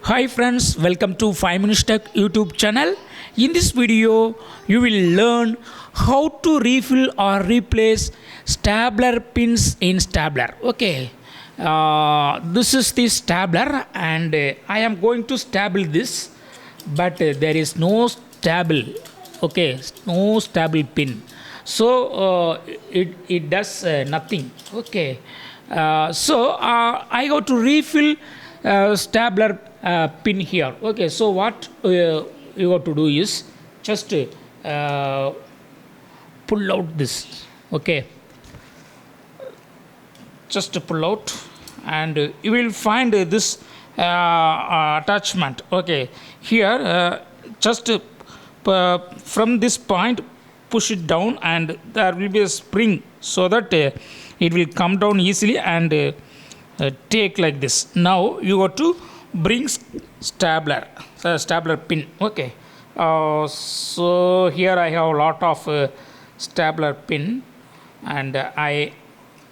Hi friends, welcome to 5 Minutes Tech YouTube channel. In this video, you will learn how to refill or replace stabler pins in stabler. Okay, this is the stabler and I am going to stable this, but there is no stable. Okay, no stable pin. So it does nothing. Okay, I got to refill stabler pin here. Okay, so what you got to do is just pull out this. Okay, just pull out and you will find this attachment. Okay, here just from this point push it down and there will be a spring so that it will come down easily and take like this. Now you got to bring stabler pin. Okay, so here I have a lot of stabler pin and I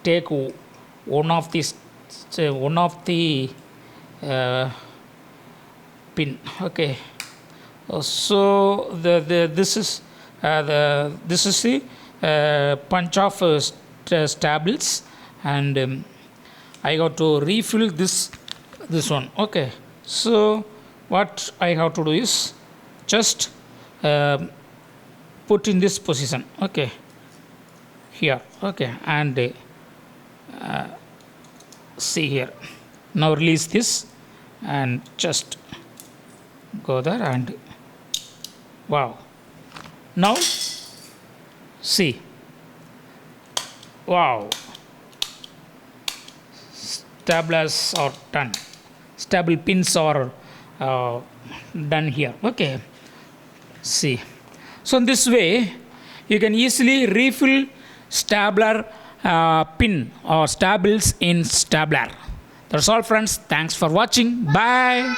take one of the pin. Okay, so this is the punch of stables and I got to refill this one. Okay, so what I have to do is just put in this position. Okay, here. Okay, and see here. Now release this and just go there and wow. Now see, wow, stablers are done, stable pins are done here. Okay, see, so in this way you can easily refill stabler pin or stables in stabler. That's all friends, thanks for watching, bye.